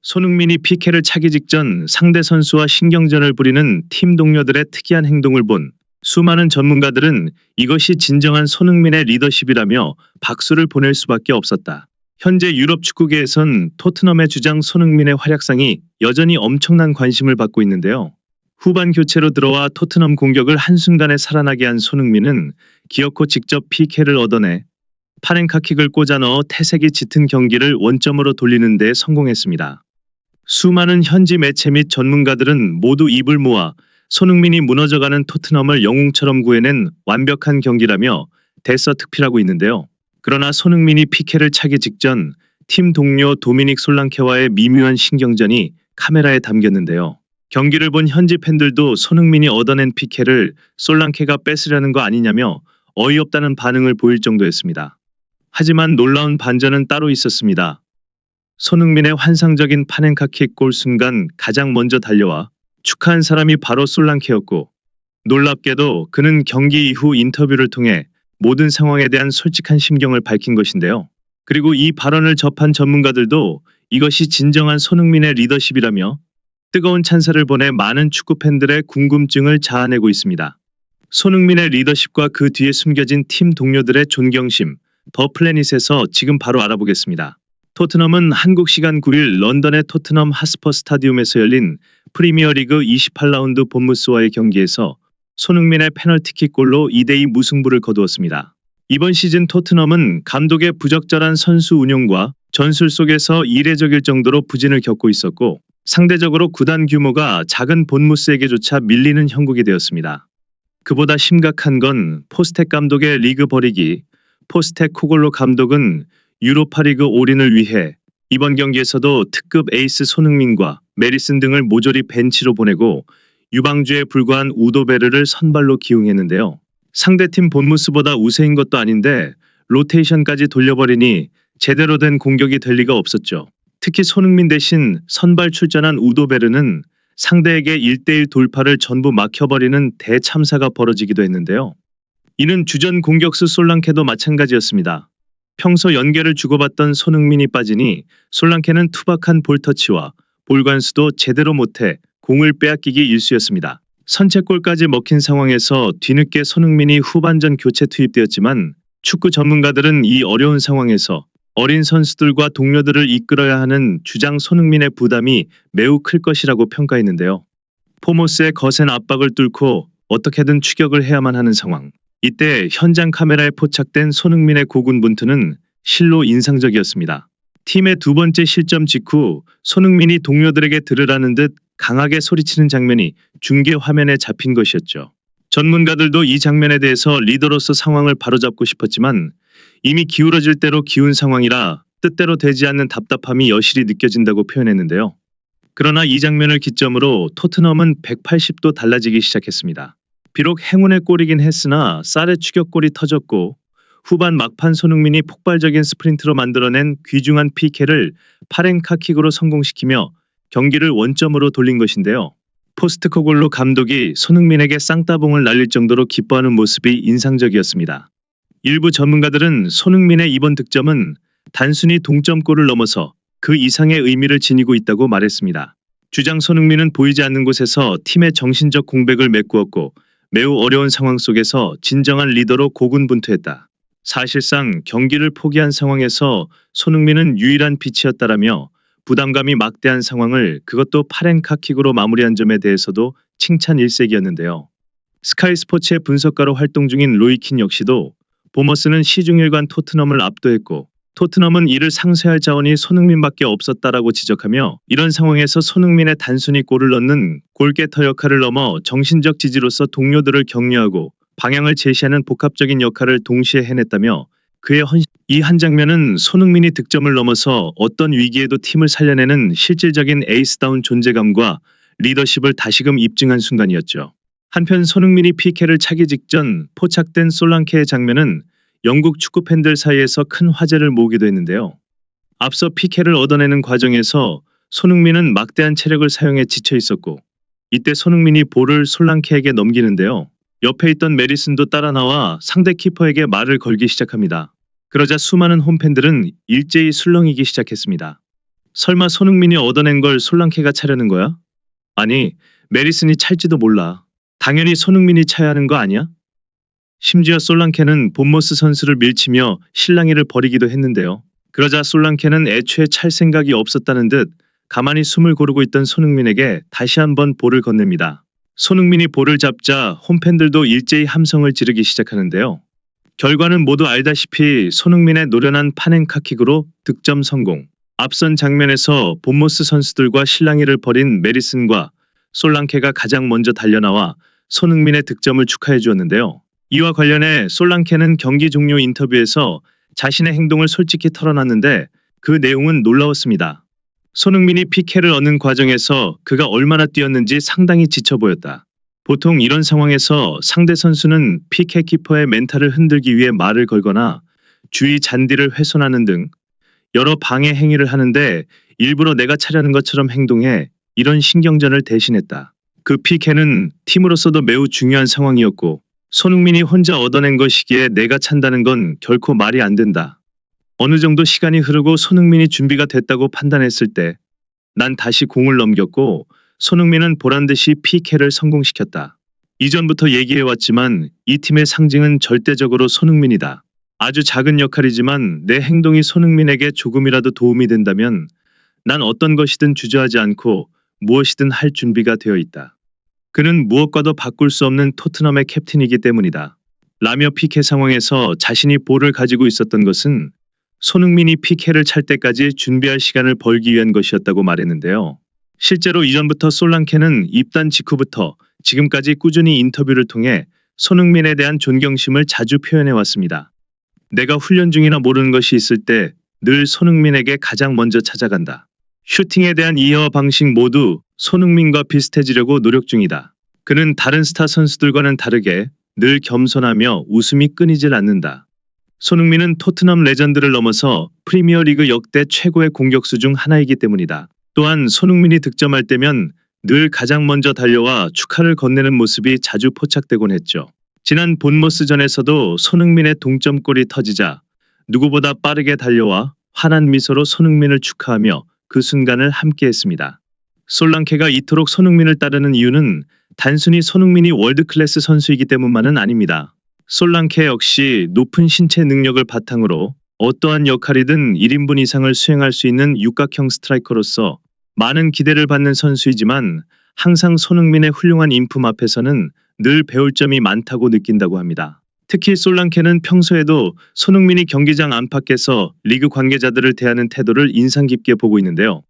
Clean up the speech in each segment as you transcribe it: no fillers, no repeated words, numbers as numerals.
손흥민이 PK를 차기 직전 상대 선수와 신경전을 벌이는 팀 동료들의 특이한 행동을 본 수많은 전문가들은 이것이 진정한 손흥민의 리더십이라며 박수를 보낼 수밖에 없었다. 현재 유럽 축구계에선 토트넘의 주장 손흥민의 활약상이 여전히 엄청난 관심을 받고 있는데요. 후반 교체로 들어와 토트넘 공격을 한순간에 살아나게 한 손흥민은 기어코 직접 PK를 얻어내 파렌카킥을 꽂아 넣어 태색이 짙은 경기를 원점으로 돌리는 데 성공했습니다. 수많은 현지 매체 및 전문가들은 모두 입을 모아 손흥민이 무너져가는 토트넘을 영웅처럼 구해낸 완벽한 경기라며 대서특필하고 있는데요. 그러나 손흥민이 PK를 차기 직전 팀 동료 도미닉 솔랑케와의 미묘한 신경전이 카메라에 담겼는데요. 경기를 본 현지 팬들도 손흥민이 얻어낸 PK를 솔랑케가 뺏으려는 거 아니냐며 어이없다는 반응을 보일 정도였습니다. 하지만 놀라운 반전은 따로 있었습니다. 손흥민의 환상적인 파넨카킥 골 순간 가장 먼저 달려와 축하한 사람이 바로 솔랑케였고, 놀랍게도 그는 경기 이후 인터뷰를 통해 모든 상황에 대한 솔직한 심경을 밝힌 것인데요. 그리고 이 발언을 접한 전문가들도 이것이 진정한 손흥민의 리더십이라며 뜨거운 찬사를 보내 많은 축구 팬들의 궁금증을 자아내고 있습니다. 손흥민의 리더십과 그 뒤에 숨겨진 팀 동료들의 존경심, 더 플래닛에서 지금 바로 알아보겠습니다. 토트넘은 한국 시간 9일 런던의 토트넘 하스퍼 스타디움에서 열린 프리미어리그 28라운드 본무스와의 경기에서 손흥민의 페널티킥 골로 2대2 무승부를 거두었습니다. 이번 시즌 토트넘은 감독의 부적절한 선수 운용과 전술 속에서 이례적일 정도로 부진을 겪고 있었고, 상대적으로 구단 규모가 작은 본무스에게조차 밀리는 형국이 되었습니다. 그보다 심각한 건 포스텍 감독의 리그 버리기. 포스텍 코글로 감독은 유로파리그 올인을 위해 이번 경기에서도 특급 에이스 손흥민과 메리슨 등을 모조리 벤치로 보내고 유방주에 불과한 우도베르를 선발로 기용했는데요. 상대팀 본무스보다 우세인 것도 아닌데 로테이션까지 돌려버리니 제대로 된 공격이 될 리가 없었죠. 특히 손흥민 대신 선발 출전한 우도베르는 상대에게 1대1 돌파를 전부 막혀버리는 대참사가 벌어지기도 했는데요. 이는 주전 공격수 솔랑케도 마찬가지였습니다. 평소 연계를 주고받던 손흥민이 빠지니 솔랑케는 투박한 볼터치와 볼관수도 제대로 못해 공을 빼앗기기 일쑤였습니다. 선제골까지 먹힌 상황에서 뒤늦게 손흥민이 후반전 교체 투입되었지만 축구 전문가들은 이 어려운 상황에서 어린 선수들과 동료들을 이끌어야 하는 주장 손흥민의 부담이 매우 클 것이라고 평가했는데요. 포모스의 거센 압박을 뚫고 어떻게든 추격을 해야만 하는 상황. 이때 현장 카메라에 포착된 손흥민의 고군분투는 실로 인상적이었습니다. 팀의 두 번째 실점 직후 손흥민이 동료들에게 들으라는 듯 강하게 소리치는 장면이 중계 화면에 잡힌 것이었죠. 전문가들도 이 장면에 대해서 리더로서 상황을 바로잡고 싶었지만 이미 기울어질 대로 기운 상황이라 뜻대로 되지 않는 답답함이 여실히 느껴진다고 표현했는데요. 그러나 이 장면을 기점으로 토트넘은 180도 달라지기 시작했습니다. 비록 행운의 골이긴 했으나 쌀의 추격골이 터졌고 후반 막판 손흥민이 폭발적인 스프린트로 만들어낸 귀중한 PK를 파렌카킥으로 성공시키며 경기를 원점으로 돌린 것인데요. 포스트코글로 감독이 손흥민에게 쌍따봉을 날릴 정도로 기뻐하는 모습이 인상적이었습니다. 일부 전문가들은 손흥민의 이번 득점은 단순히 동점골을 넘어서 그 이상의 의미를 지니고 있다고 말했습니다. 주장 손흥민은 보이지 않는 곳에서 팀의 정신적 공백을 메꾸었고 매우 어려운 상황 속에서 진정한 리더로 고군분투했다. 사실상 경기를 포기한 상황에서 손흥민은 유일한 빛이었다라며 부담감이 막대한 상황을 그것도 파렌카킥으로 마무리한 점에 대해서도 칭찬 일색이었는데요. 스카이 스포츠의 분석가로 활동 중인 로이킨 역시도 보머스는 시중일관 토트넘을 압도했고 토트넘은 이를 상쇄할 자원이 손흥민밖에 없었다라고 지적하며 이런 상황에서 손흥민의 단순히 골을 넣는 골게터 역할을 넘어 정신적 지지로서 동료들을 격려하고 방향을 제시하는 복합적인 역할을 동시에 해냈다며 그의 이 한 장면은 손흥민이 득점을 넘어서 어떤 위기에도 팀을 살려내는 실질적인 에이스다운 존재감과 리더십을 다시금 입증한 순간이었죠. 한편 손흥민이 PK를 차기 직전 포착된 솔랑케의 장면은 영국 축구 팬들 사이에서 큰 화제를 모으기도 했는데요. 앞서 PK를 얻어내는 과정에서 손흥민은 막대한 체력을 사용해 지쳐 있었고 이때 손흥민이 볼을 솔랑케에게 넘기는데요. 옆에 있던 메리슨도 따라 나와 상대 키퍼에게 말을 걸기 시작합니다. 그러자 수많은 홈팬들은 일제히 술렁이기 시작했습니다. 설마 손흥민이 얻어낸 걸 솔랑케가 차려는 거야? 아니, 메리슨이 찰지도 몰라. 당연히 손흥민이 차야 하는 거 아니야? 심지어 솔랑케는 본머스 선수를 밀치며 실랑이를 벌이기도 했는데요. 그러자 솔랑케는 애초에 찰 생각이 없었다는 듯 가만히 숨을 고르고 있던 손흥민에게 다시 한번 볼을 건넵니다. 손흥민이 볼을 잡자 홈팬들도 일제히 함성을 지르기 시작하는데요. 결과는 모두 알다시피 손흥민의 노련한 파넨카킥으로 득점 성공. 앞선 장면에서 본머스 선수들과 실랑이를 벌인 메리슨과 솔랑케가 가장 먼저 달려나와 손흥민의 득점을 축하해 주었는데요. 이와 관련해 솔랑케는 경기 종료 인터뷰에서 자신의 행동을 솔직히 털어놨는데 그 내용은 놀라웠습니다. 손흥민이 PK를 얻는 과정에서 그가 얼마나 뛰었는지 상당히 지쳐 보였다. 보통 이런 상황에서 상대 선수는 PK 키퍼의 멘탈을 흔들기 위해 말을 걸거나 주위 잔디를 훼손하는 등 여러 방해 행위를 하는데 일부러 내가 차려는 것처럼 행동해 이런 신경전을 대신했다. 그 PK는 팀으로서도 매우 중요한 상황이었고 손흥민이 혼자 얻어낸 것이기에 내가 찬다는 건 결코 말이 안 된다. 어느 정도 시간이 흐르고 손흥민이 준비가 됐다고 판단했을 때 난 다시 공을 넘겼고 손흥민은 보란듯이 PK를 성공시켰다. 이전부터 얘기해왔지만 이 팀의 상징은 절대적으로 손흥민이다. 아주 작은 역할이지만 내 행동이 손흥민에게 조금이라도 도움이 된다면 난 어떤 것이든 주저하지 않고 무엇이든 할 준비가 되어 있다. 그는 무엇과도 바꿀 수 없는 토트넘의 캡틴이기 때문이다. 라며 PK 상황에서 자신이 볼을 가지고 있었던 것은 손흥민이 PK를 찰 때까지 준비할 시간을 벌기 위한 것이었다고 말했는데요. 실제로 이전부터 솔랑케는 입단 직후부터 지금까지 꾸준히 인터뷰를 통해 손흥민에 대한 존경심을 자주 표현해왔습니다. 내가 훈련 중이나 모르는 것이 있을 때 늘 손흥민에게 가장 먼저 찾아간다. 슈팅에 대한 이해와 방식 모두 손흥민과 비슷해지려고 노력 중이다. 그는 다른 스타 선수들과는 다르게 늘 겸손하며 웃음이 끊이질 않는다. 손흥민은 토트넘 레전드를 넘어서 프리미어리그 역대 최고의 공격수 중 하나이기 때문이다. 또한 손흥민이 득점할 때면 늘 가장 먼저 달려와 축하를 건네는 모습이 자주 포착되곤 했죠. 지난 본머스전에서도 손흥민의 동점골이 터지자 누구보다 빠르게 달려와 환한 미소로 손흥민을 축하하며 그 순간을 함께했습니다. 솔랑케가 이토록 손흥민을 따르는 이유는 단순히 손흥민이 월드클래스 선수이기 때문만은 아닙니다. 솔랑케 역시 높은 신체 능력을 바탕으로 어떠한 역할이든 1인분 이상을 수행할 수 있는 육각형 스트라이커로서 많은 기대를 받는 선수이지만 항상 손흥민의 훌륭한 인품 앞에서는 늘 배울 점이 많다고 느낀다고 합니다. 특히 솔랑케는 평소에도 손흥민이 경기장 안팎에서 리그 관계자들을 대하는 태도를 인상 깊게 보고 있는데요.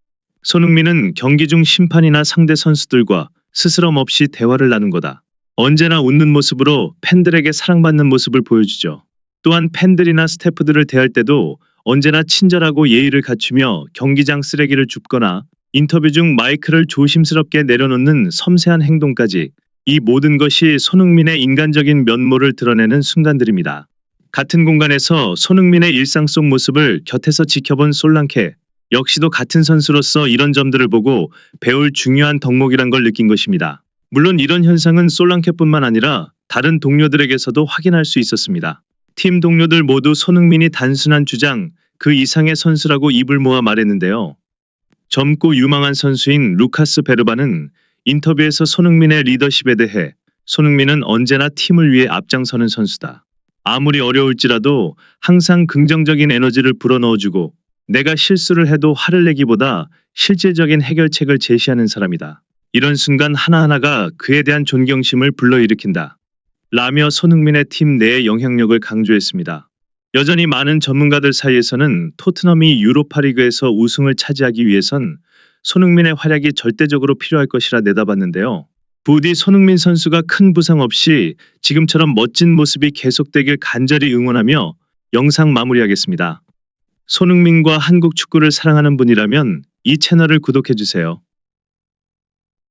손흥민은 경기 중 심판이나 상대 선수들과 스스럼 없이 대화를 나눈 거다. 언제나 웃는 모습으로 팬들에게 사랑받는 모습을 보여주죠. 또한 팬들이나 스태프들을 대할 때도 언제나 친절하고 예의를 갖추며 경기장 쓰레기를 줍거나 인터뷰 중 마이크를 조심스럽게 내려놓는 섬세한 행동까지 이 모든 것이 손흥민의 인간적인 면모를 드러내는 순간들입니다. 같은 공간에서 손흥민의 일상 속 모습을 곁에서 지켜본 솔랑케 역시도 같은 선수로서 이런 점들을 보고 배울 중요한 덕목이란 걸 느낀 것입니다. 물론 이런 현상은 솔랑케뿐만 아니라 다른 동료들에게서도 확인할 수 있었습니다. 팀 동료들 모두 손흥민이 단순한 주장, 그 이상의 선수라고 입을 모아 말했는데요. 젊고 유망한 선수인 루카스 베르바는 인터뷰에서 손흥민의 리더십에 대해 손흥민은 언제나 팀을 위해 앞장서는 선수다. 아무리 어려울지라도 항상 긍정적인 에너지를 불어넣어주고 내가 실수를 해도 화를 내기보다 실질적인 해결책을 제시하는 사람이다. 이런 순간 하나하나가 그에 대한 존경심을 불러일으킨다. 라며 손흥민의 팀 내의 영향력을 강조했습니다. 여전히 많은 전문가들 사이에서는 토트넘이 유로파리그에서 우승을 차지하기 위해선 손흥민의 활약이 절대적으로 필요할 것이라 내다봤는데요. 부디 손흥민 선수가 큰 부상 없이 지금처럼 멋진 모습이 계속되길 간절히 응원하며 영상 마무리하겠습니다. 손흥민과 한국 축구를 사랑하는 분이라면 이 채널을 구독해주세요.